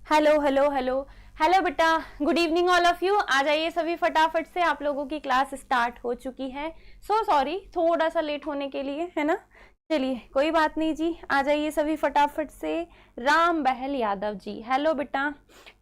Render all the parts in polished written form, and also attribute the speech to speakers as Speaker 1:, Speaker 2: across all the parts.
Speaker 1: Hello hello hello hello बेटा, good evening all of you. आ जाइए सभी फटाफट से, आप लोगों की क्लास स्टार्ट हो चुकी है। सो सॉरी थोड़ा सा लेट होने के लिए, है ना। चलिए कोई बात नहीं जी, आ जाइए सभी फटाफट से। राम बहल यादव जी, हेलो बेटा।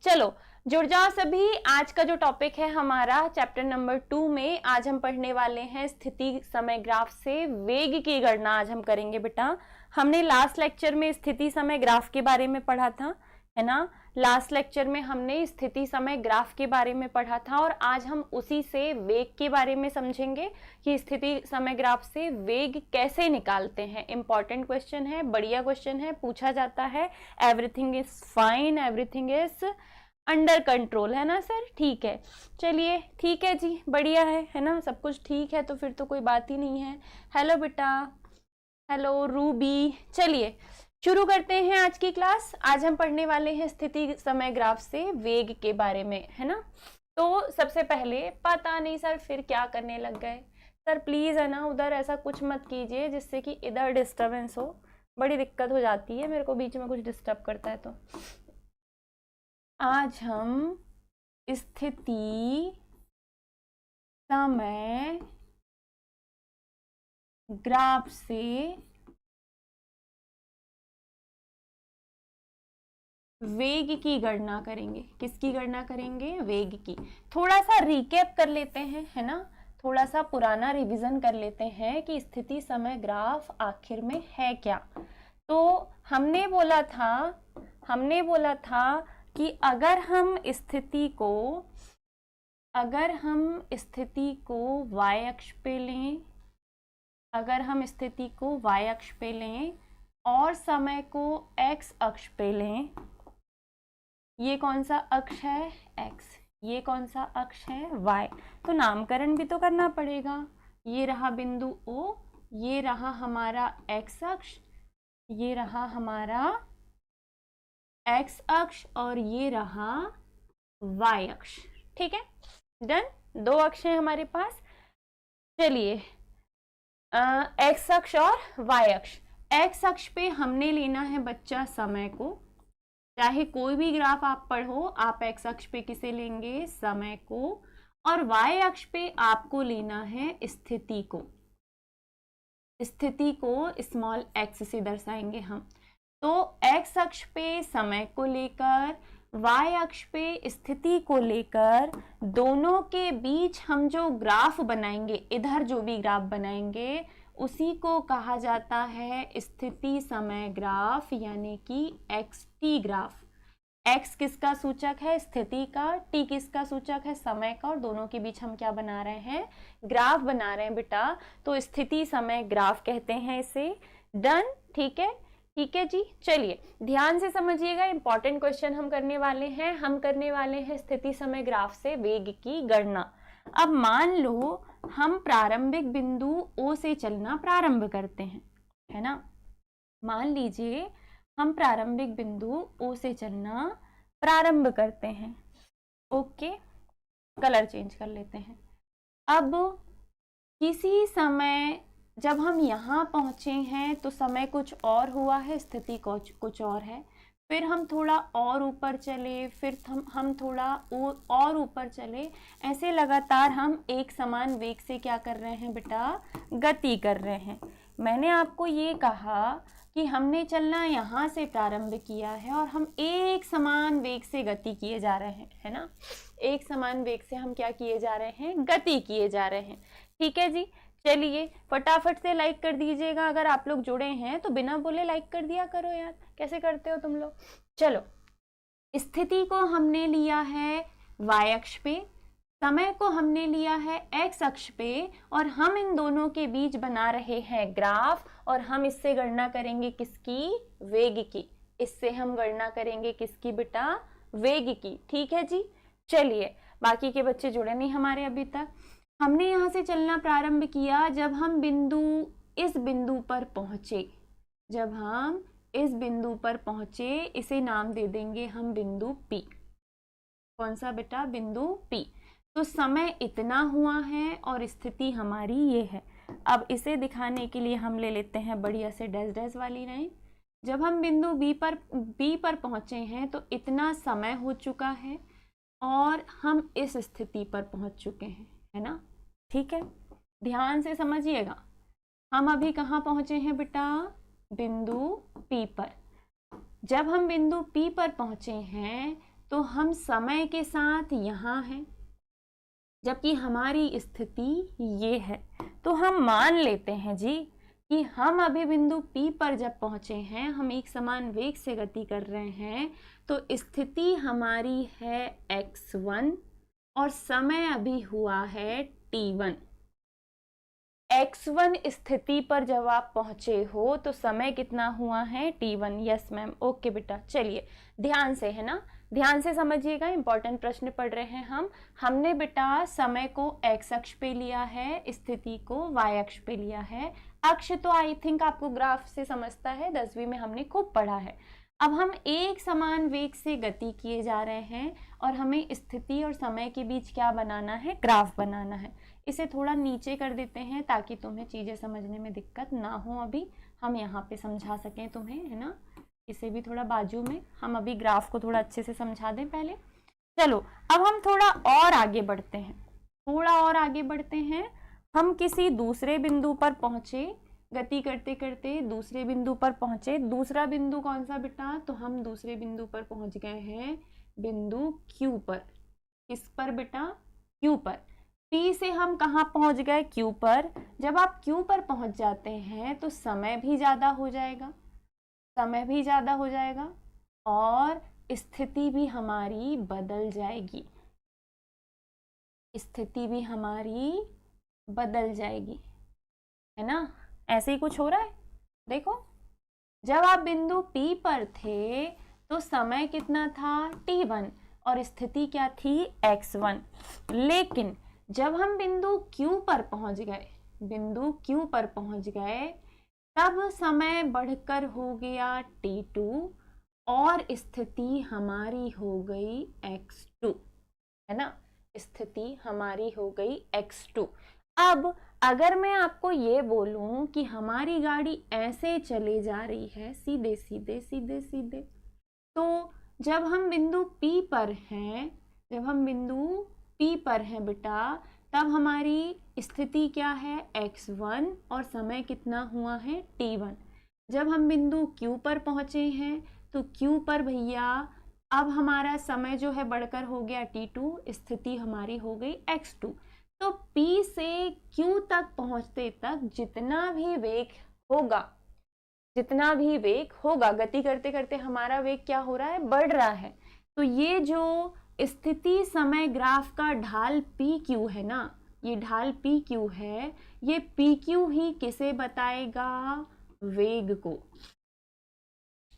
Speaker 1: चलो जुड़ जाओ सभी। आज का जो टॉपिक है हमारा चैप्टर नंबर 2 में, आज हम पढ़ने वाले हैं स्थिति समय ग्राफ से वेग की गणना। आज हम करेंगे बेटा। हमने लास्ट लेक्चर में स्थिति समय ग्राफ के बारे में पढ़ा था, है ना। लास्ट लेक्चर में हमने स्थिति समय ग्राफ के बारे में पढ़ा था और आज हम उसी से वेग के बारे में समझेंगे कि स्थिति समय ग्राफ से वेग कैसे निकालते हैं। इंपॉर्टेंट क्वेश्चन है, बढ़िया क्वेश्चन है, पूछा जाता है। Everything is fine, everything is under control, है ना सर। ठीक है, चलिए ठीक है जी, बढ़िया है ना। सब कुछ ठीक है तो फिर तो कोई बात ही नहीं है। हेलो बेटा, हेलो रूबी। चलिए शुरू करते हैं आज की क्लास। आज हम पढ़ने वाले हैं स्थिति समय ग्राफ से वेग के बारे में, है ना। तो सबसे पहले, पता नहीं सर फिर क्या करने लग गए सर, प्लीज है ना उधर ऐसा कुछ मत कीजिए जिससे कि इधर डिस्टरबेंस हो। बड़ी दिक्कत हो जाती है मेरे को, बीच में कुछ डिस्टर्ब करता है तो। आज हम स्थिति समय ग्राफ से वेग की गणना करेंगे। किसकी गणना करेंगे? वेग की। थोड़ा सा रिकैप कर लेते हैं, है ना। थोड़ा सा पुराना रिवीजन कर लेते हैं कि स्थिति समय ग्राफ आखिर में है क्या। तो हमने बोला था कि अगर हम स्थिति को y अक्ष पे लें, और समय को x अक्ष पे लें। ये कौन सा अक्ष है? x। ये कौन सा अक्ष है? y। तो नामकरण भी तो करना पड़ेगा। ये रहा बिंदु O, ये रहा हमारा x अक्ष, ये रहा हमारा x अक्ष, और ये रहा y अक्ष। ठीक है, डन। 2 अक्ष हैं हमारे पास। चलिए x अक्ष और y अक्ष। x अक्ष पे हमने लेना है बच्चा समय को। चाहे कोई भी ग्राफ आप पढ़ो, आप x अक्ष पे किसे लेंगे? समय को। और y अक्ष पे आपको लेना है स्थिति को। स्थिति को स्मॉल x से दर्शाएंगे हम। तो x अक्ष पे समय को लेकर, y अक्ष पे स्थिति को लेकर, दोनों के बीच हम जो ग्राफ बनाएंगे, इधर जो भी ग्राफ बनाएंगे उसी को कहा जाता है स्थिति समय ग्राफ, यानी कि xt ग्राफ। x किसका सूचक है? स्थिति का। t किसका सूचक है? समय का। और दोनों के बीच हम क्या बना रहे हैं? ग्राफ बना रहे हैं बेटा। तो स्थिति समय ग्राफ कहते हैं इसे। डन, ठीक है। ठीक है जी, चलिए ध्यान से समझिएगा। इंपॉर्टेंट क्वेश्चन हम करने वाले हैं स्थिति समय ग्राफ से वेग की गणना। अब मान लो हम प्रारंभिक बिंदु O से चलना प्रारंभ करते हैं, है ना। मान लीजिए हम प्रारंभिक बिंदु O से चलना प्रारंभ करते हैं। ओके, कलर चेंज कर लेते हैं। अब किसी समय जब हम यहाँ पहुंचे हैं तो समय कुछ और हुआ है, स्थिति कुछ और है। फिर हम थोड़ा और ऊपर चले, फिर हम थोड़ा और ऊपर चले। ऐसे लगातार हम एक समान वेग से क्या कर रहे हैं बेटा? गति कर रहे हैं। मैंने आपको ये कहा कि हमने चलना यहाँ से प्रारंभ किया है और हम एक समान वेग से गति किए जा रहे हैं, है ना। एक समान वेग से हम क्या किए जा रहे हैं? गति किए जा रहे हैं। ठीक है जी, चलिए फटाफट से लाइक कर दीजिएगा। अगर आप लोग जुड़े हैं तो बिना बोले लाइक कर दिया करो यार, कैसे करते हो तुम लोग। चलो, स्थिति को हमने लिया है y अक्ष पे, समय को हमने लिया है x अक्ष पे, और हम इन दोनों के बीच बना रहे हैं ग्राफ। और हम इससे गणना करेंगे किसकी? वेग की। इससे हम गणना करेंगे किसकी बेटा? वेग की। ठीक है जी, चलिए बाकी के बच्चे जुड़े नहीं हमारे अभी तक। हमने यहाँ से चलना प्रारंभ किया जब हम इस बिंदु पर पहुंचे। इसे नाम दे देंगे हम बिंदु P। कौन सा बेटा? बिंदु P। तो समय इतना हुआ है और स्थिति हमारी ये है। अब इसे दिखाने के लिए हम ले लेते हैं बढ़िया से डैश डैश वाली लाइन। जब हम बिंदु बी पर पहुंचे हैं तो इतना समय हो चुका है और हम इस स्थिति पर पहुंच चुके हैं, है ना। ठीक है, ध्यान से समझिएगा। हम अभी कहाँ पहुंचे हैं बेटा? बिंदु पी पर। जब हम बिंदु पी पर पहुंचे हैं तो हम समय के साथ यहाँ हैं, जबकि हमारी स्थिति ये है। तो हम मान लेते हैं जी कि हम अभी बिंदु P पर जब पहुंचे हैं, हम एक समान वेग से गति कर रहे हैं, तो स्थिति हमारी है x1 और समय अभी हुआ है t1। x1 स्थिति पर जब आप पहुंचे हो तो समय कितना हुआ है? t1। यस मैम, ओके बेटा। चलिए ध्यान से, है ना, ध्यान से समझिएगा, इंपॉर्टेंट प्रश्न पढ़ रहे हैं हम। हमने बेटा समय को x अक्ष पे लिया है, स्थिति को y अक्ष पे लिया है। अक्ष तो आई थिंक आपको ग्राफ से समझता है, 10वीं में हमने खूब पढ़ा है। अब हम एक समान वेग से गति किए जा रहे हैं और हमें स्थिति और समय के बीच क्या बनाना है? ग्राफ बनाना है। इसे थोड़ा नीचे कर देते हैं ताकि तुम्हें चीजें समझने में दिक्कत ना हो। अभी हम यहाँ पे समझा सकें तुम्हें, है ना। इसे भी थोड़ा बाजू में, हम अभी ग्राफ को थोड़ा अच्छे से समझा दें पहले। चलो अब हम थोड़ा और आगे बढ़ते हैं, थोड़ा और आगे बढ़ते हैं। हम किसी दूसरे बिंदु पर पहुंचे, गति करते करते दूसरे बिंदु पर पहुंचे। दूसरा बिंदु कौन सा बेटा? तो हम दूसरे बिंदु पर पहुंच गए हैं, बिंदु Q पर। किस पर बेटा? Q पर। P से हम कहाँ पहुंच गए? Q पर। जब आप Q पर पहुंच जाते हैं तो समय भी ज्यादा हो जाएगा, समय भी ज्यादा हो जाएगा और स्थिति भी हमारी बदल जाएगी, स्थिति भी हमारी बदल जाएगी, है ना। ऐसे ही कुछ हो रहा है, देखो। जब आप बिंदु P पर थे तो समय कितना था? t1 और स्थिति क्या थी? x1। लेकिन जब हम बिंदु Q पर पहुंच गए, बिंदु Q पर पहुंच गए, तब समय बढ़कर हो गया t2 और स्थिति हमारी हो गई x2, है ना। स्थिति हमारी हो गई x2। अब अगर मैं आपको ये बोलूं कि हमारी गाड़ी ऐसे चले जा रही है, सीधे सीधे सीधे सीधे, तो जब हम बिंदु P पर हैं, जब हम बिंदु P पर हैं बेटा, तब हमारी स्थिति क्या है? x1 और समय कितना हुआ है? t1। जब हम बिंदु Q पर पहुंचे हैं तो Q पर भैया अब हमारा समय जो है बढ़कर हो गया t2, स्थिति हमारी हो गई x2। तो P से Q तक पहुंचते तक जितना भी वेग होगा, जितना भी वेग होगा, गति करते करते हमारा वेग क्या हो रहा है? बढ़ रहा है। तो ये जो स्थिति समय ग्राफ का ढाल PQ है ना, ये ढाल PQ है, ये PQ ही किसे बताएगा? वेग को।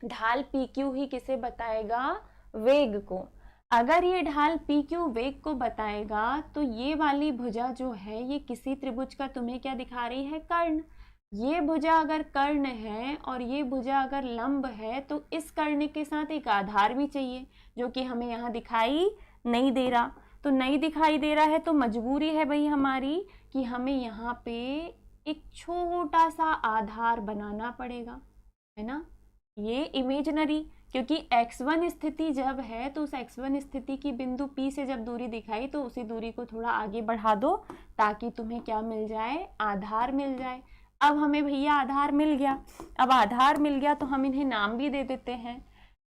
Speaker 1: ढाल PQ ही किसे बताएगा? वेग को। अगर ये ढाल PQ वेग को बताएगा तो ये वाली भुजा जो है ये किसी त्रिभुज का तुम्हें क्या दिखा रही है? कर्ण। ये भुजा अगर कर्ण है और ये भुजा अगर लंब है तो इस कर्ण के साथ एक आधार भी चाहिए, जो कि हमें यहाँ दिखाई नहीं दे रहा। तो नहीं दिखाई दे रहा है तो मजबूरी है भाई हमारी कि हमें यहाँ पे एक छोटा सा आधार बनाना पड़ेगा, है ना। ये इमेजिनरी, क्योंकि x1 स्थिति जब है तो उस x1 स्थिति की बिंदु P से जब दूरी दिखाई तो उसी दूरी को थोड़ा आगे बढ़ा दो ताकि तुम्हें क्या मिल जाए? आधार मिल जाए। अब हमें भैया आधार मिल गया। अब आधार मिल गया तो हम इन्हें नाम भी दे देते हैं।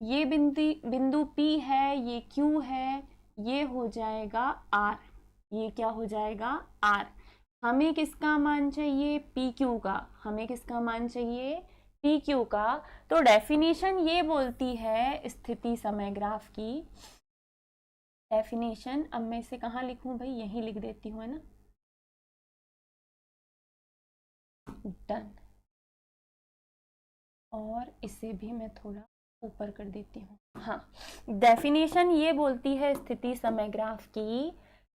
Speaker 1: ये बिंदु P है, ये Q है, ये हो जाएगा R। ये क्या हो जाएगा? R। हमें किसका मान चाहिए? PQ का। हमें किसका मान चाहिए? PQ का। तो डेफिनेशन ये बोलती है स्थिति समय ग्राफ की डेफिनेशन, अब मैं इसे कहाँ लिखूं भाई? यहीं लिख देती हूँ, है ना। डन। और इसे भी मैं थोड़ा ऊपर कर देती हूँ। हाँ, डेफिनेशन ये बोलती है स्थिति समय ग्राफ की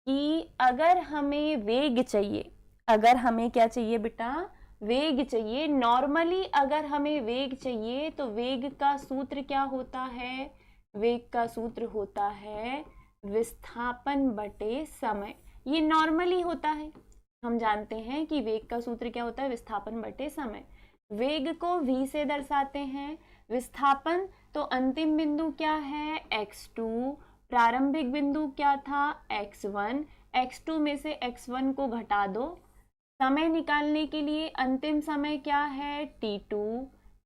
Speaker 1: कि अगर हमें वेग चाहिए, अगर हमें क्या चाहिए बेटा? वेग चाहिए। नॉर्मली अगर हमें वेग चाहिए तो वेग का सूत्र क्या होता है? वेग का सूत्र होता है विस्थापन बटे समय। ये नॉर्मली होता है, हम जानते हैं कि वेग का सूत्र क्या होता है? विस्थापन बटे समय। वेग को v से दर्शाते हैं। विस्थापन तो अंतिम बिंदु क्या है x2, प्रारंभिक बिंदु क्या था x1, x2 में से x1 को घटा दो। समय निकालने के लिए अंतिम समय क्या है t2,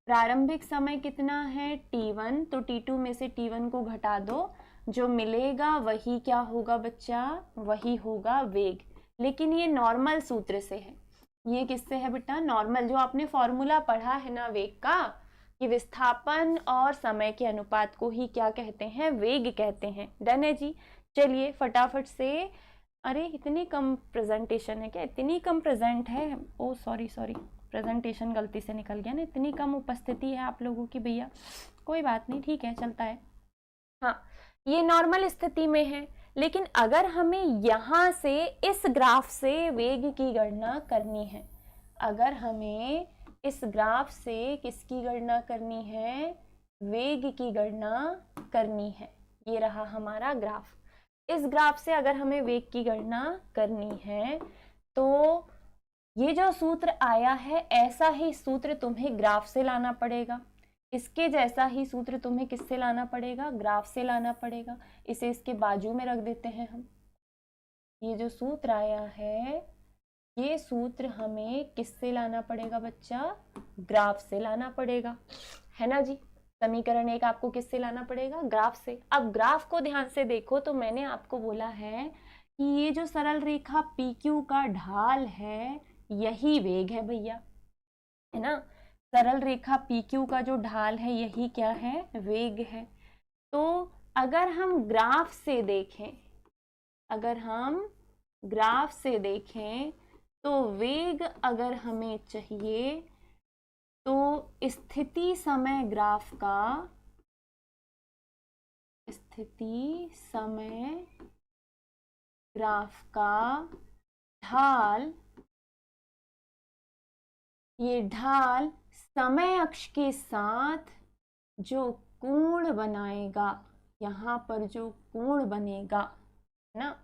Speaker 1: प्रारंभिक समय कितना है t1, तो t2 में से t1 को घटा दो, जो मिलेगा वही क्या होगा बच्चा, वही होगा वेग। लेकिन ये नॉर्मल सूत्र से है, ये किससे है बेटा, नॉर्मल, जो आपने फॉर्मूला पढ़ा है ना वेग का, कि विस्थापन और समय के अनुपात को ही क्या कहते हैं, वेग कहते हैं। डन है जी। चलिए फटाफट से, अरे इतनी कम प्रेजेंटेशन है क्या, इतनी कम प्रेजेंट है, ओ सॉरी प्रेजेंटेशन गलती से निकल गया ना, इतनी कम उपस्थिति है आप लोगों की भैया, कोई बात नहीं, ठीक है चलता है। हाँ, ये नॉर्मल स्थिति में है, लेकिन अगर हमें यहाँ से इस ग्राफ से वेग की गणना करनी है, अगर हमें इस ग्राफ से किसकी गणना करनी है, वेग की गणना करनी है, ये रहा हमारा ग्राफ। इस ग्राफ से अगर हमें वेग की गणना करनी है तो ये जो सूत्र आया है ऐसा ही सूत्र तुम्हें ग्राफ से लाना पड़ेगा, इसके जैसा ही सूत्र तुम्हें किससे लाना पड़ेगा, ग्राफ से लाना पड़ेगा। इसे इसके बाजू में रख देते हैं हम। ये जो सूत्र आया है ये सूत्र हमें किससे लाना पड़ेगा बच्चा, ग्राफ से लाना पड़ेगा, है ना जी। समीकरण 1 आपको किससे लाना पड़ेगा, ग्राफ से। अब ग्राफ को ध्यान से देखो तो मैंने आपको बोला है कि ये जो सरल रेखा PQ का ढाल है यही वेग है भैया, है ना। सरल रेखा PQ का जो ढाल है यही क्या है, वेग है। तो अगर हम ग्राफ से देखें, अगर हम ग्राफ से देखें तो वेग अगर हमें चाहिए तो स्थिति समय ग्राफ का, स्थिति समय ग्राफ का ढाल, ये ढाल समय अक्ष के साथ जो कोण बनाएगा, यहाँ पर जो कोण बनेगा, है ना,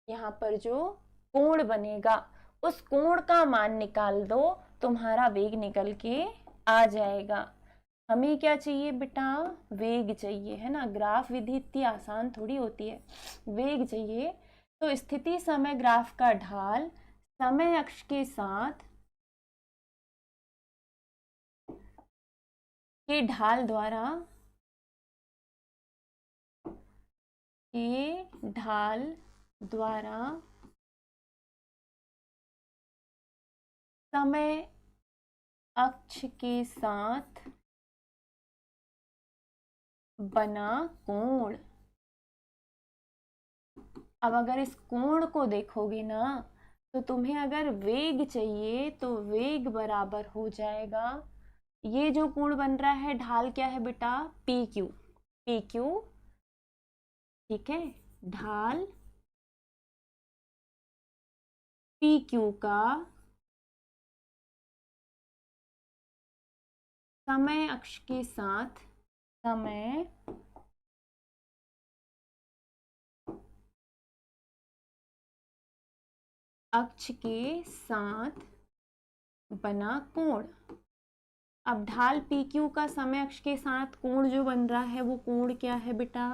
Speaker 1: यहाँ पर जो कोण बनेगा उस कोण का मान निकाल दो, तुम्हारा वेग निकल के आ जाएगा। हमें क्या चाहिए बेटा, वेग चाहिए, है ना। ग्राफ विधि इतनी आसान थोड़ी होती है, वेग चाहिए। तो स्थिति समय ग्राफ का ढाल समय अक्ष के साथ के ढाल द्वारा, के ढाल द्वारा समय अक्ष के साथ बना कोण। अब अगर इस कोण को देखोगे ना तो तुम्हें अगर वेग चाहिए तो वेग बराबर हो जाएगा, ये जो कोण बन रहा है ढाल क्या है बेटा, PQ, PQ, ठीक है, ढाल PQ का समय अक्ष के साथ, समय अक्ष के साथ बना कोण। अब ढाल PQ का समय अक्ष के साथ कोण जो बन रहा है वो कोण क्या है बेटा,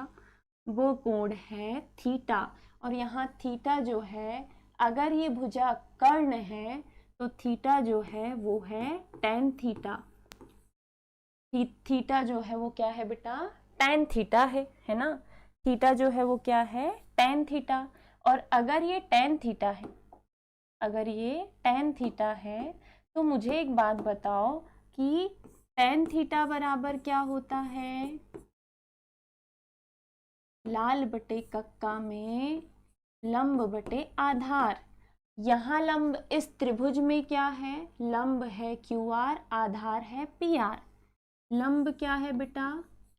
Speaker 1: वो कोण है थीटा। और यहाँ थीटा जो है, अगर ये भुजा कर्ण है तो थीटा जो है वो है tan थीटा। थीटा जो है वो क्या है बेटा, tan थीटा है ना। थीटा जो है वो क्या है, tan थीटा। और अगर ये tan थीटा है, अगर ये tan थीटा है तो मुझे एक बात बताओ कि tan थीटा बराबर क्या होता है, लाल बटे कक्का में लंब बटे आधार। यहाँ लंब इस त्रिभुज में क्या है, लंब है QR, आधार है PR। लंब क्या है बेटा,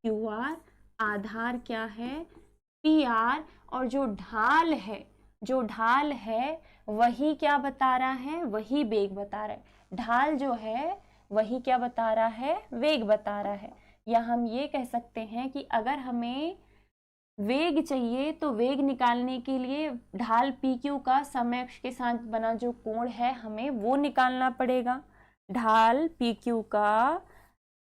Speaker 1: QR, आधार क्या है, PR। और जो ढाल है, जो ढाल है वही क्या बता रहा है, वही वेग बता रहा है। ढाल जो है वही क्या बता रहा है, वेग बता रहा है। या हम ये कह सकते हैं कि अगर हमें वेग चाहिए तो वेग निकालने के लिए ढाल PQ का समय अक्ष के साथ बना जो कोण है हमें वो निकालना पड़ेगा। ढाल पी क्यू का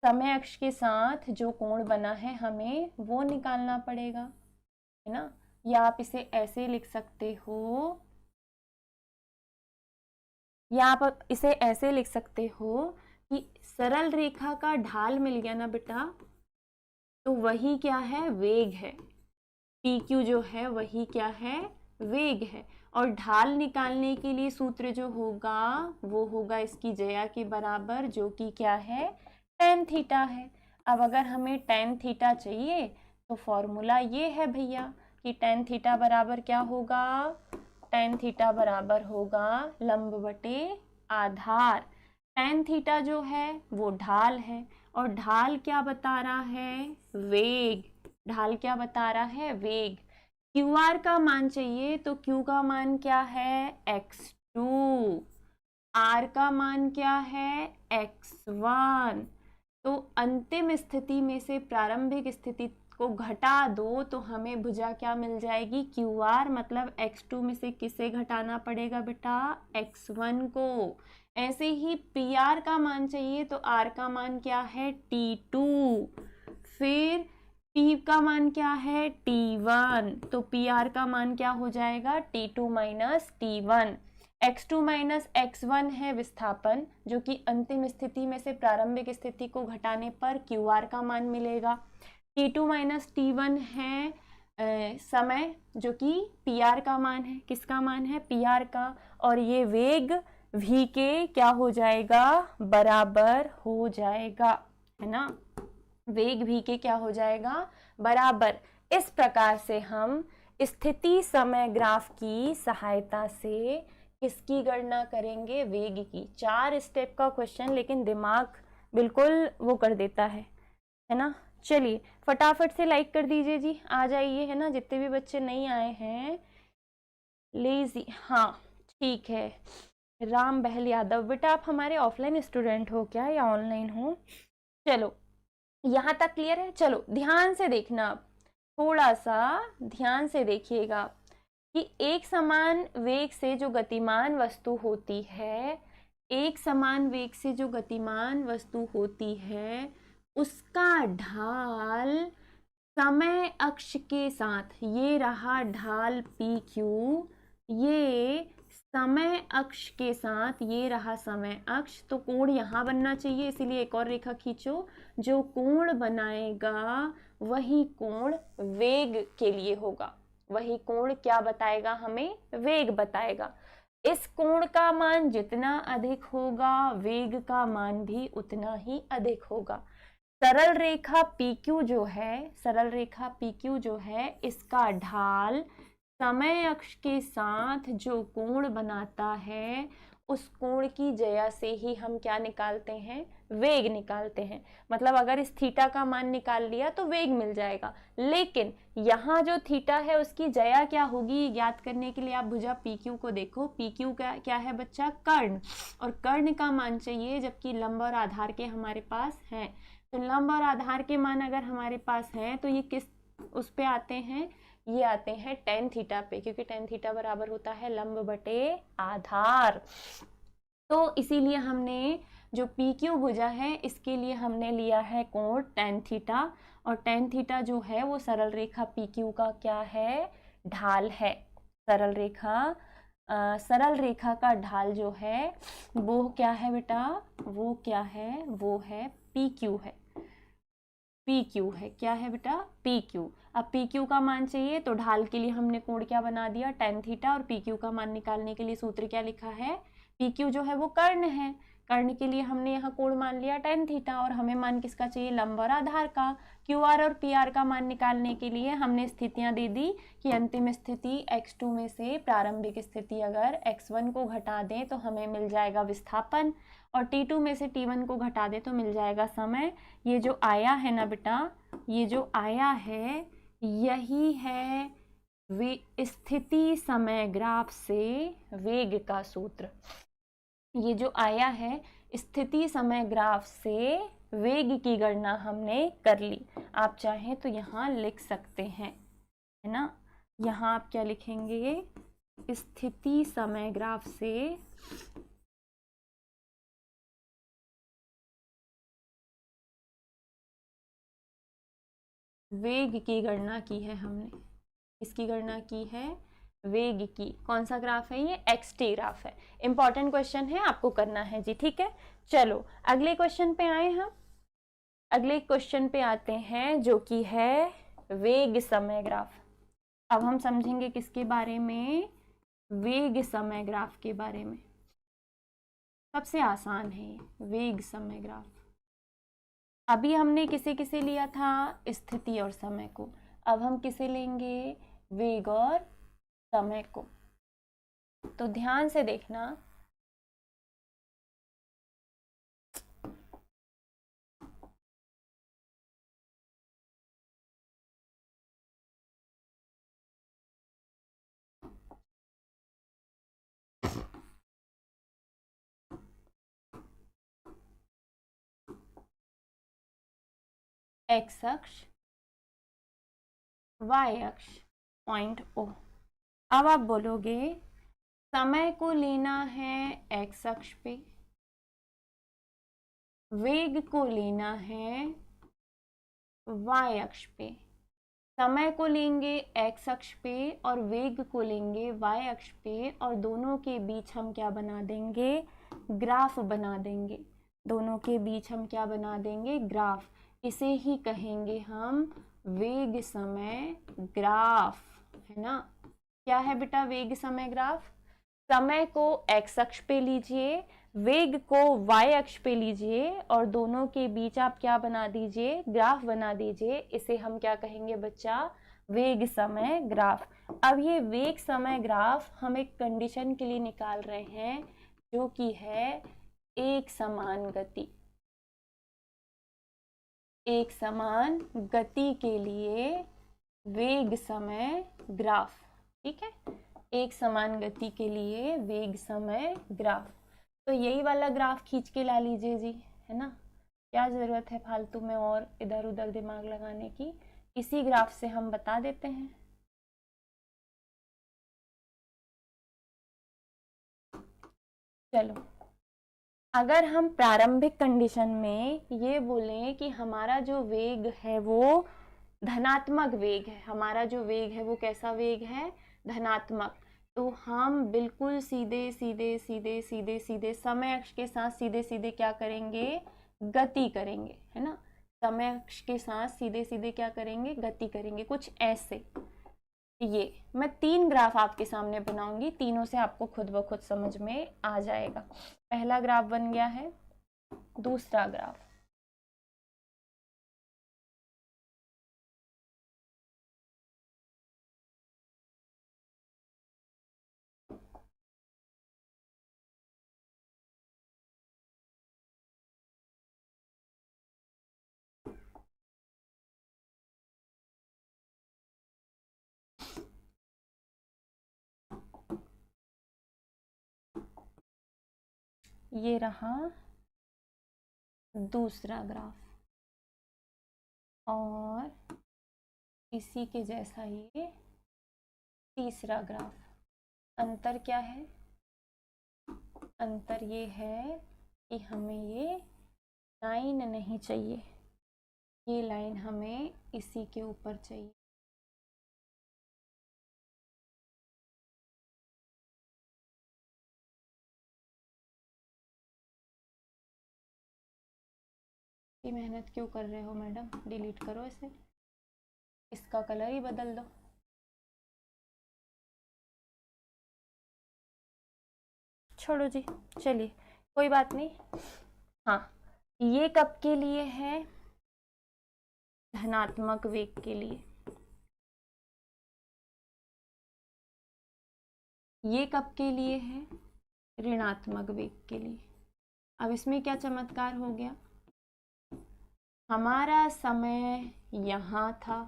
Speaker 1: समय अक्ष के साथ जो कोण बना है हमें वो निकालना पड़ेगा, है ना। या आप इसे ऐसे लिख सकते हो, या आप इसे ऐसे लिख सकते हो कि सरल रेखा का ढाल मिल गया ना बेटा, तो वही क्या है, वेग है। पी क्यू जो है वही क्या है, वेग है। और ढाल निकालने के लिए सूत्र जो होगा वो होगा इसकी ज्या के बराबर, जो कि क्या है, टेन थीटा है। अब अगर हमें टेन थीटा चाहिए तो फॉर्मूला ये है भैया कि टेन थीटा बराबर क्या होगा, टेन थीटा बराबर होगा लंब बटे आधार। टेन थीटा जो है वो ढाल है, और ढाल क्या बता रहा है, वेग। ढाल क्या बता रहा है, वेग। क्यू आर का मान चाहिए तो क्यू का मान क्या है, x2, आर का मान क्या है, x1। तो अंतिम स्थिति में से प्रारंभिक स्थिति को घटा दो तो हमें भुजा क्या मिल जाएगी, क्यू आर। मतलब x2 में से किसे घटाना पड़ेगा बेटा, x1 को। ऐसे ही पी आर का मान चाहिए तो आर का मान क्या है, t2। फिर P का मान क्या है, T1। तो PR का मान क्या हो जाएगा, T2 minus T1। x2 minus x1 है विस्थापन, जो कि अंतिम स्थिति में से प्रारंभिक स्थिति को घटाने पर QR का मान मिलेगा। T2 माइनस T1 है समय, जो कि PR का मान है। किसका मान है, PR का। और ये वेग v के क्या हो जाएगा, बराबर हो जाएगा, है ना। वेग v के क्या हो जाएगा, बराबर। इस प्रकार से हम स्थिति समय ग्राफ की सहायता से किसकी गणना करेंगे, वेग की। 4 स्टेप का क्वेश्चन, लेकिन दिमाग बिल्कुल वो कर देता है ना। चलिए फटाफट से लाइक कर दीजिए जी, आ जाइए, है ना। जितने भी बच्चे नहीं आए हैं, लेजी, हाँ ठीक है। राम बहल यादव, बेटा आप हमारे ऑफलाइन स्टूडेंट हो क्या या ऑनलाइन हो? चलो यहाँ तक क्लियर है। चलो ध्यान से देखना, आप थोड़ा सा ध्यान से देखिएगा कि एक समान वेग से जो गतिमान वस्तु होती है, एक समान वेग से जो गतिमान वस्तु होती है, उसका ढाल समय अक्ष के साथ, ये रहा ढाल पी क्यू, ये समय अक्ष के साथ, ये रहा समय अक्ष। तो कोण यहाँ बनना चाहिए, इसीलिए एक और रेखा खींचो। जो कोण बनाएगा वही कोण वेग के लिए होगा। वही कोण क्या बताएगा हमें, वेग बताएगा। इस कोण का मान जितना अधिक होगा, वेग का मान भी उतना ही अधिक होगा। सरल रेखा PQ जो है, सरल रेखा PQ जो है, इसका ढाल समय अक्ष के साथ जो कोण बनाता है, उस कोण की ज्या से ही हम क्या निकालते हैं, वेग निकालते हैं। मतलब अगर इस थीटा का मान निकाल लिया तो वेग मिल जाएगा, लेकिन यहाँ जो थीटा है उसकी ज्या क्या होगी, ज्ञात करने के लिए आप भुजा PQ को देखो। PQ क्या है बच्चा, कर्ण, और कर्ण का मान चाहिए, जबकि लंब और आधार के हमारे पास है। तो लंब और आधार के मान अगर हमारे पास है तो ये किस उस पे आते हैं, ये आते हैं टेन थीटा पे, क्योंकि टेन थीटा बराबर होता है लंब बटे आधार। तो इसीलिए हमने जो PQ भुजा है इसके लिए हमने लिया है कोण टेन थीटा, और टेन थीटा जो है वो सरल रेखा PQ का क्या है, ढाल है। सरल रेखा का ढाल जो है वो क्या है बेटा, वो क्या है, वो है PQ है। PQ है, क्या है बेटा, PQ। अब PQ का मान चाहिए तो ढाल के लिए हमने कोण क्या बना दिया, टेन थीटा, और PQ का मान निकालने के लिए सूत्र क्या लिखा है, PQ जो है वो कर्ण है। कर्ण के लिए हमने यहाँ कोण मान लिया टेन थीटा, और हमें मान किसका चाहिए, लंब और आधार का। QR और PR का मान निकालने के लिए हमने स्थितियां दे दी कि अंतिम स्थिति x2 में से प्रारंभिक स्थिति अगर x1 को घटा दें तो हमें मिल जाएगा विस्थापन, और T2 में से T1 को घटा दे तो मिल जाएगा समय। ये जो आया है ना बेटा, ये जो आया है यही है स्थिति समय ग्राफ से वेग का सूत्र। ये जो आया है स्थिति समय ग्राफ से वेग की गणना हमने कर ली। आप चाहें तो यहाँ लिख सकते हैं, है ना। यहाँ आप क्या लिखेंगे, स्थिति समय ग्राफ से वेग की गणना की है हमने। इसकी गणना की है वेग की। कौन सा ग्राफ है ये? xt ग्राफ है। इंपॉर्टेंट क्वेश्चन है, आपको करना है जी, ठीक है। चलो अगले क्वेश्चन पे आए हम। अगले क्वेश्चन पे आते हैं जो कि है वेग समय ग्राफ। अब हम समझेंगे किसके बारे में? वेग समय ग्राफ के बारे में। सबसे आसान है ये वेग समय ग्राफ। अभी हमने किसे किसे लिया था? स्थिति और समय को। अब हम किसे लेंगे? वेग और समय को। तो ध्यान से देखना, एक्स अक्ष, वाई अक्ष, पॉइंट ओ। अब आप बोलोगे समय को लेना है एक्स अक्ष पे, वेग को लेना है वाई अक्ष पे। समय को लेंगे एक्स अक्ष पे और वेग को लेंगे वाई अक्ष पे, और दोनों के बीच हम क्या बना देंगे? ग्राफ बना देंगे। दोनों के बीच हम क्या बना देंगे? ग्राफ। इसे ही कहेंगे हम वेग समय ग्राफ, है ना। क्या है बेटा वेग समय ग्राफ? समय को एक्स अक्ष पे लीजिए, वेग को वाई अक्ष पे लीजिए, और दोनों के बीच आप क्या बना दीजिए? ग्राफ बना दीजिए। इसे हम क्या कहेंगे बच्चा? वेग समय ग्राफ। अब ये वेग समय ग्राफ हम एक कंडीशन के लिए निकाल रहे हैं, जो कि है एक समान गति। एक समान गति के लिए वेग समय ग्राफ, ठीक है। एक समान गति के लिए वेग समय ग्राफ। तो यही वाला ग्राफ खींच के ला लीजिए जी, है ना। क्या जरूरत है फालतू में और इधर उधर दिमाग लगाने की? इसी ग्राफ से हम बता देते हैं। चलो, अगर हम प्रारंभिक कंडीशन में ये बोलें कि हमारा जो वेग है वो धनात्मक वेग है, हमारा जो वेग है वो कैसा वेग है? धनात्मक। तो हम बिल्कुल सीधे सीधे सीधे सीधे सीधे समय अक्ष के साथ सीधे सीधे क्या करेंगे? गति करेंगे, है ना। समय अक्ष के साथ सीधे सीधे क्या करेंगे? गति करेंगे। कुछ ऐसे। ये मैं 3 ग्राफ आपके सामने बनाऊंगी, तीनों से आपको खुद ब खुद समझ में आ जाएगा। पहला ग्राफ बन गया है, दूसरा ग्राफ, ये रहा दूसरा ग्राफ, और इसी के जैसा ये तीसरा ग्राफ। अंतर क्या है? अंतर ये है कि हमें ये लाइन नहीं चाहिए, ये लाइन हमें इसी के ऊपर चाहिए। ये मेहनत क्यों कर रहे हो मैडम? डिलीट करो इसे, इसका कलर ही बदल दो। छोड़ो जी, चलिए कोई बात नहीं। हाँ, ये कब के लिए है? धनात्मक वेग के लिए। ये कब के लिए है? ऋणात्मक वेग के लिए। अब इसमें क्या चमत्कार हो गया? हमारा समय यहाँ था,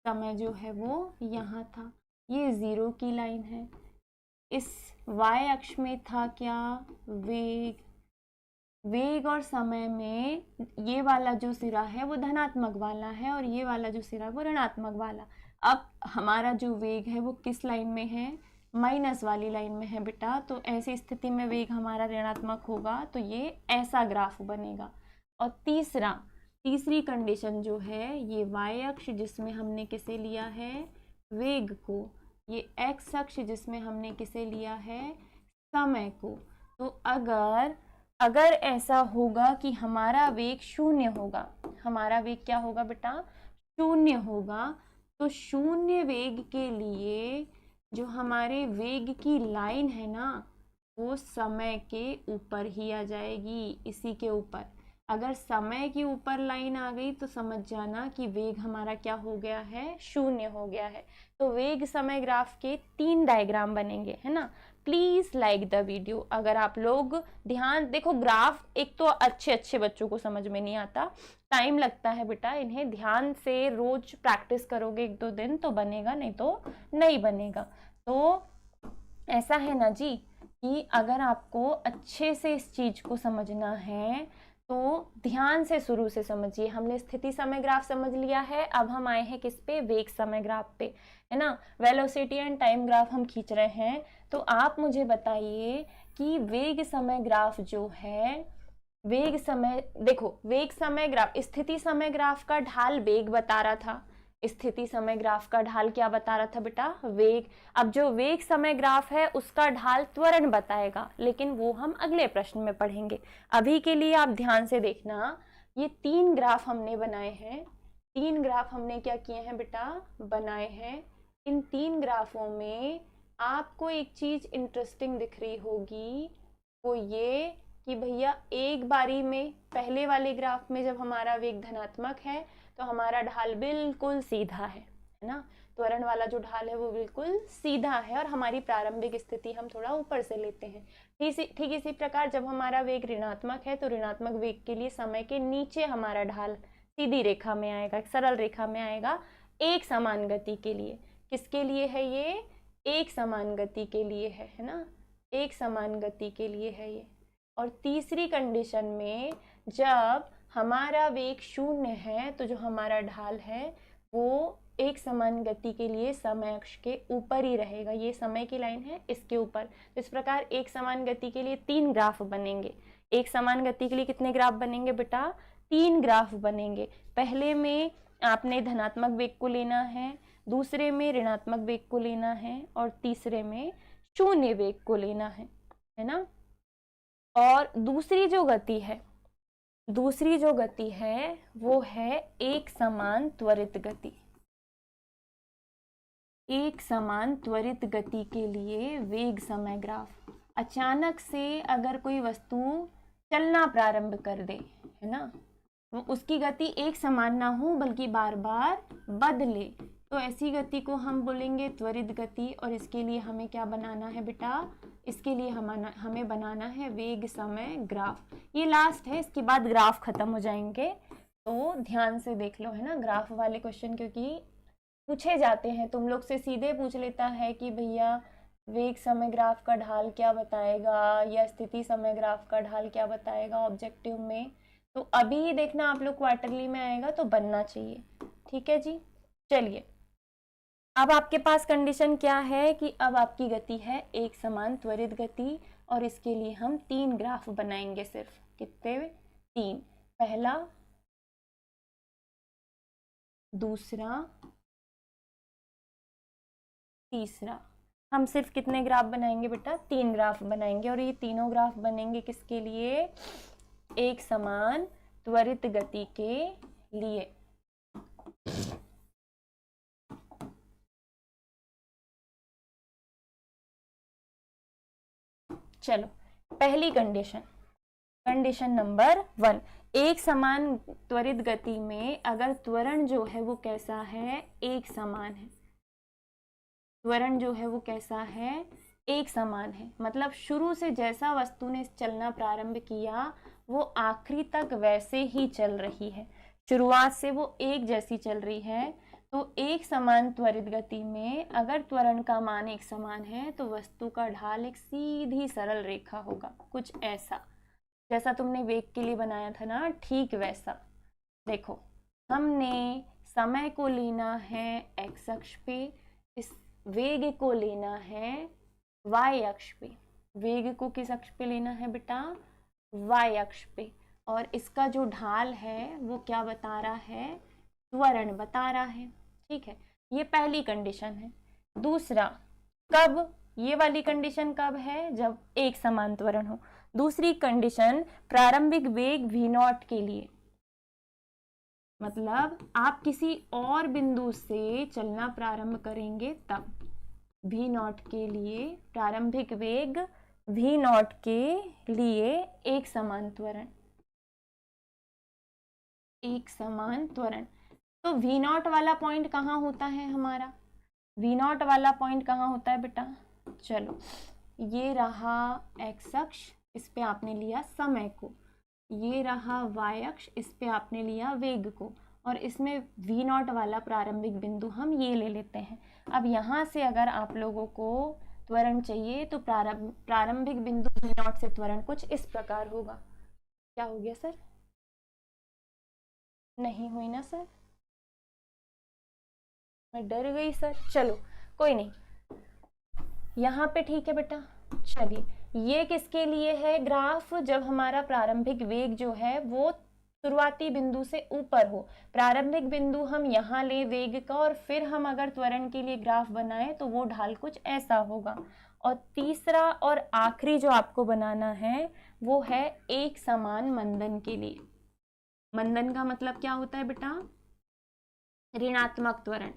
Speaker 1: समय जो है वो यहाँ था, ये 0 की लाइन है। इस y अक्ष में था क्या? वेग। वेग और समय में ये वाला जो सिरा है वो धनात्मक वाला है, और ये वाला जो सिरा वो ऋणात्मक वाला। अब हमारा जो वेग है वो किस लाइन में है? माइनस वाली लाइन में है बेटा। तो ऐसी स्थिति में वेग हमारा ऋणात्मक होगा, तो ये ऐसा ग्राफ बनेगा। और तीसरा, तीसरी कंडीशन जो है ये y अक्ष जिसमें हमने किसे लिया है, वेग को, ये x अक्ष जिसमें हमने किसे लिया है, समय को। तो अगर ऐसा होगा कि हमारा वेग शून्य होगा, हमारा वेग क्या होगा बेटा, शून्य होगा, तो शून्य वेग के लिए जो हमारे वेग की लाइन है ना, वो समय के ऊपर ही आ जाएगी, इसी के ऊपर। अगर समय के ऊपर लाइन आ गई तो समझ जाना कि वेग हमारा क्या हो गया है, शून्य हो गया है। तो वेग समय ग्राफ के 3 डायग्राम बनेंगे, है ना। Please like the video. अगर आप लोग ध्यान देखो, ग्राफ एक तो अच्छे बच्चों को समझ में नहीं आता, टाइम लगता है बेटा, इन्हें ध्यान से रोज प्रैक्टिस करोगे 1-2 दिन तो बनेगा, नहीं तो नहीं बनेगा। तो ऐसा है ना जी कि अगर आपको अच्छे से इस चीज को समझना है तो ध्यान से शुरू से समझिए। हमने स्थिति समय ग्राफ समझ लिया है, अब हम आए हैं किस पे, वेग समय ग्राफ पे, है ना। वेलोसिटी एंड टाइम ग्राफ हम खींच रहे हैं। तो आप मुझे बताइए कि वेग समय ग्राफ जो है, वेग समय, देखो वेग समय ग्राफ, स्थिति समय ग्राफ का ढाल वेग बता रहा था, स्थिति समय ग्राफ का ढाल क्या बता रहा था बेटा, वेग। अब जो वेग समय ग्राफ है उसका ढाल त्वरण बताएगा, लेकिन वो हम अगले प्रश्न में पढ़ेंगे। अभी के लिए आप ध्यान से देखना, ये 3 ग्राफ हमने बनाए हैं, 3 ग्राफ हमने क्या किए हैं बेटा, बनाए हैं। इन 3 ग्राफों में आपको एक चीज इंटरेस्टिंग दिख रही होगी, वो ये कि भैया एक बारी में पहले वाले ग्राफ में जब हमारा वेग धनात्मक है तो हमारा ढाल बिल्कुल सीधा है ना। त्वरण वाला जो ढाल है वो बिल्कुल सीधा है और हमारी प्रारंभिक स्थिति हम थोड़ा ऊपर से लेते हैं। ठीक इसी प्रकार जब हमारा वेग ऋणात्मक है तो ऋणात्मक वेग के लिए समय के नीचे हमारा ढाल सीधी रेखा में आएगा, सरल रेखा में आएगा, एक समान गति के लिए। किसके लिए है ये, एक समान गति के लिए है ना, एक समान गति के लिए है ये। और तीसरी कंडीशन में जब हमारा वेग शून्य है तो जो हमारा ढाल है वो एक समान गति के लिए समय अक्ष के ऊपर ही रहेगा, ये समय की लाइन है इसके ऊपर। तो इस प्रकार एक समान गति के लिए 3 ग्राफ बनेंगे। एक समान गति के लिए कितने ग्राफ बनेंगे बेटा, 3 ग्राफ बनेंगे। पहले में आपने धनात्मक वेग को लेना है, दूसरे में ऋणात्मक वेग को लेना है और तीसरे में शून्य वेग को लेना है ना। और दूसरी जो गति है वो है एक समान त्वरित गति। एक समान त्वरित गति के लिए वेग समय ग्राफ, अचानक से अगर कोई वस्तु चलना प्रारंभ कर दे, है ना, उसकी गति एक समान ना हो बल्कि बार बार बदले, तो ऐसी गति को हम बोलेंगे त्वरित गति। और इसके लिए हमें क्या बनाना है बेटा, इसके लिए हमें बनाना है वेग समय ग्राफ। ये लास्ट है, इसके बाद ग्राफ खत्म हो जाएंगे, तो ध्यान से देख लो, है ना। ग्राफ वाले क्वेश्चन क्योंकि पूछे जाते हैं, तुम लोग से सीधे पूछ लेता है कि भैया वेग समय ग्राफ का ढाल क्या बताएगा या स्थिति समय ग्राफ का ढाल क्या बताएगा ऑब्जेक्टिव में। तो अभी देखना आप लोग क्वार्टरली में आएगा तो बनना चाहिए, ठीक है जी। चलिए, अब आपके पास कंडीशन क्या है कि अब आपकी गति है एक समान त्वरित गति, और इसके लिए हम 3 ग्राफ बनाएंगे, सिर्फ कितने, 3, पहला, दूसरा, तीसरा। हम सिर्फ कितने ग्राफ बनाएंगे बेटा, 3 ग्राफ बनाएंगे, और ये तीनों ग्राफ बनेंगे किसके लिए, एक समान त्वरित गति के लिए। चलो, पहली कंडीशन नंबर 1, एक समान त्वरित गति में अगर त्वरण जो है वो कैसा है, एक समान है, त्वरण जो है वो कैसा है, एक समान है, मतलब शुरू से जैसा वस्तु ने चलना प्रारंभ किया वो आखिरी तक वैसे ही चल रही है, शुरुआत से वो एक जैसी चल रही है। तो एक समान त्वरित गति में अगर त्वरण का मान एक समान है तो वस्तु का ढाल एक सीधी सरल रेखा होगा, कुछ ऐसा जैसा तुमने वेग के लिए बनाया था ना, ठीक वैसा। देखो, हमने समय को लेना है x अक्ष पे, इस वेग को लेना है y अक्ष पे। वेग को किस अक्ष पे लेना है बेटा, y अक्ष पे, और इसका जो ढाल है वो क्या बता रहा है, त्वरण बता रहा है। ठीक है, ये पहली कंडीशन है। दूसरा, कब, ये वाली कंडीशन कब है, जब एक समान त्वरण हो। दूसरी कंडीशन प्रारंभिक वेग v0 के लिए, मतलब आप किसी और बिंदु से चलना प्रारंभ करेंगे तब v0 के लिए, प्रारंभिक वेग v0 के लिए एक समान त्वरण, एक समान त्वरण। तो v0 वाला पॉइंट कहाँ होता है हमारा, v0 वाला पॉइंट कहाँ होता है बेटा, चलो ये रहा x अक्ष, इस पे आपने लिया समय को, ये रहा y अक्ष, इस पे आपने लिया वेग को, और इसमें v0 वाला प्रारंभिक बिंदु हम ये ले लेते हैं। अब यहाँ से अगर आप लोगों को त्वरण चाहिए तो प्रारंभिक बिंदु v0 से त्वरण कुछ इस प्रकार होगा। क्या हो गया सर, नहीं हुई ना सर, मैं डर गई सर। चलो कोई नहीं, यहाँ पे ठीक है बेटा। चलिए, ये किसके लिए है ग्राफ, जब हमारा प्रारंभिक वेग जो है वो शुरुआती बिंदु से ऊपर हो। प्रारंभिक बिंदु हम यहाँ ले वेग का, और फिर हम अगर त्वरण के लिए ग्राफ बनाए तो वो ढाल कुछ ऐसा होगा। और तीसरा और आखिरी जो आपको बनाना है वो है एक समान मंदन के लिए। मंदन का मतलब क्या होता है बेटा, ऋणात्मक त्वरण।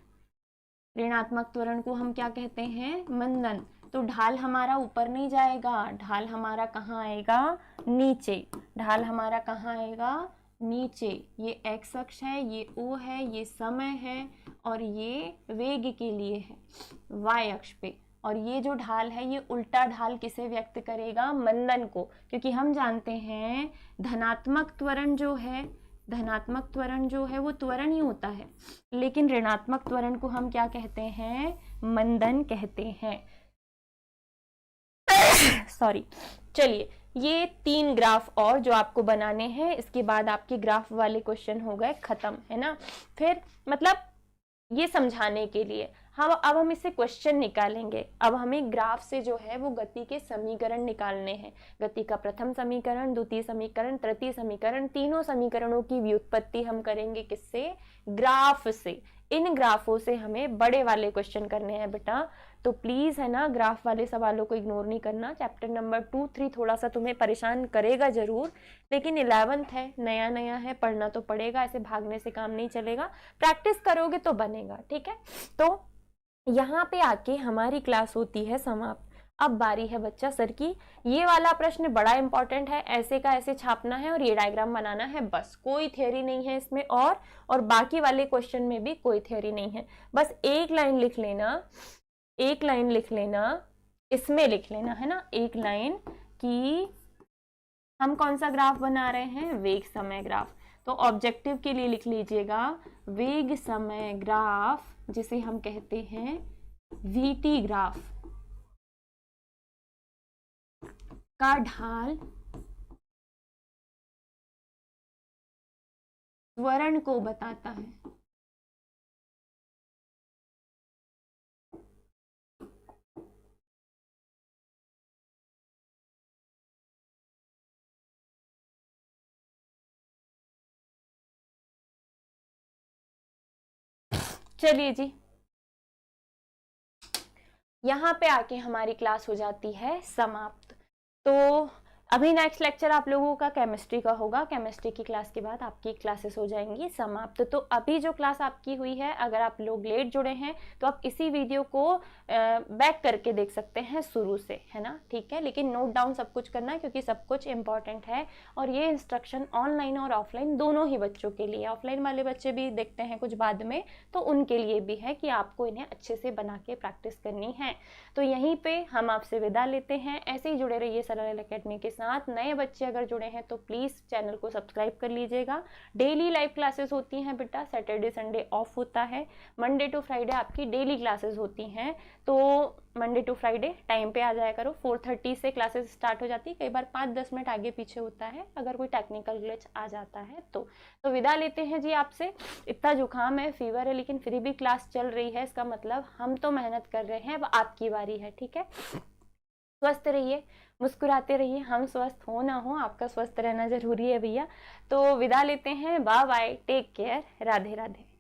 Speaker 1: ऋणात्मक त्वरण को हम क्या कहते हैं, मंदन। तो ढाल हमारा ऊपर नहीं जाएगा, ढाल हमारा कहाँ आएगा, नीचे। ढाल हमारा कहाँ आएगा, नीचे। ये x अक्ष है, ये O है, ये समय है, और ये वेग के लिए है y अक्ष पे। और ये जो ढाल है ये उल्टा ढाल किसे व्यक्त करेगा, मंदन को, क्योंकि हम जानते हैं धनात्मक त्वरण जो है, धनात्मक त्वरण जो है वो त्वरण ही होता है, लेकिन ऋणात्मक त्वरण को हम क्या कहते हैं, मंदन कहते हैं। सॉरी। चलिए, ये 3 ग्राफ और जो आपको बनाने हैं, इसके बाद आपके ग्राफ वाले क्वेश्चन हो गए खत्म, है ना। फिर मतलब ये समझाने के लिए अब हम इससे क्वेश्चन निकालेंगे। अब हमें ग्राफ से जो है वो गति के समीकरण निकालने हैं। गति का प्रथम समीकरण, द्वितीय समीकरण, तृतीय समीकरण, तीनों समीकरणों की व्युत्पत्ति हम करेंगे किससे, ग्राफ से। इन ग्राफों से हमें बड़े वाले क्वेश्चन करने हैं बेटा, तो प्लीज है ना ग्राफ वाले सवालों को इग्नोर नहीं करना। चैप्टर नंबर 2, 3 थोड़ा सा तुम्हें परेशान करेगा जरूर, लेकिन 11th है, नया नया है, पढ़ना तो पड़ेगा, ऐसे भागने से काम नहीं चलेगा, प्रैक्टिस करोगे तो बनेगा। ठीक है, तो यहाँ पे आके हमारी क्लास होती है समाप्त। अब बारी है बच्चा सर की, ये वाला प्रश्न बड़ा इंपॉर्टेंट है, ऐसे का ऐसे छापना है और ये डायग्राम बनाना है, बस कोई थ्योरी नहीं है इसमें। और बाकी वाले क्वेश्चन में भी कोई थ्योरी नहीं है, बस एक लाइन लिख लेना, एक लाइन लिख लेना, इसमें लिख लेना, है ना, एक लाइन कि हम कौन सा ग्राफ बना रहे हैं, वेग समय ग्राफ। तो ऑब्जेक्टिव के लिए लिख लीजिएगा वेग समय ग्राफ, जिसे हम कहते हैं वीटी ग्राफ का ढाल त्वरण को बताता है। चलिए जी, यहाँ पे आके हमारी क्लास हो जाती है समाप्त। तो अभी नेक्स्ट लेक्चर आप लोगों का केमिस्ट्री का होगा, केमिस्ट्री की क्लास के बाद आपकी क्लासेस हो जाएंगी समाप्त। तो अभी जो क्लास आपकी हुई है, अगर आप लोग लेट जुड़े हैं तो आप इसी वीडियो को बैक करके देख सकते हैं शुरू से, है ना, ठीक है। लेकिन नोट डाउन सब कुछ करना है, क्योंकि सब कुछ इंपॉर्टेंट है। और ये इंस्ट्रक्शन ऑनलाइन और ऑफलाइन दोनों ही बच्चों के लिए, ऑफलाइन वाले बच्चे भी देखते हैं कुछ बाद में, तो उनके लिए भी है कि आपको इन्हें अच्छे से बना के प्रैक्टिस करनी है। तो यहीं पे हम आपसे विदा लेते हैं। ऐसे ही जुड़े रहिए सरल एकेडमी के साथ। नए बच्चे अगर जुड़े हैं तो प्लीज चैनल को सब्सक्राइब कर लीजिएगा। डेली लाइव क्लासेस होती हैं बेटा, सैटरडे संडे ऑफ होता है, मंडे टू फ्राइडे आपकी डेली क्लासेस होती हैं। तो मंडे टू फ्राइडे टाइम पे आ जाया करो। 4:30 से क्लासेस स्टार्ट हो जाती है, कई बार 5-10 मिनट आगे पीछे होता है अगर कोई टेक्निकल ग्लिच आ जाता है तो विदा लेते हैं जी आपसे। इतना जुकाम है, फीवर है, लेकिन फिर भी क्लास चल रही है, इसका मतलब हम तो मेहनत कर रहे हैं, अब आपकी बारी है, ठीक है। स्वस्थ रहिए, मुस्कुराते रहिए, हम स्वस्थ हो ना हो आपका स्वस्थ रहना जरूरी है भैया। तो विदा लेते हैं, bye bye, take care, Radhe Radhe.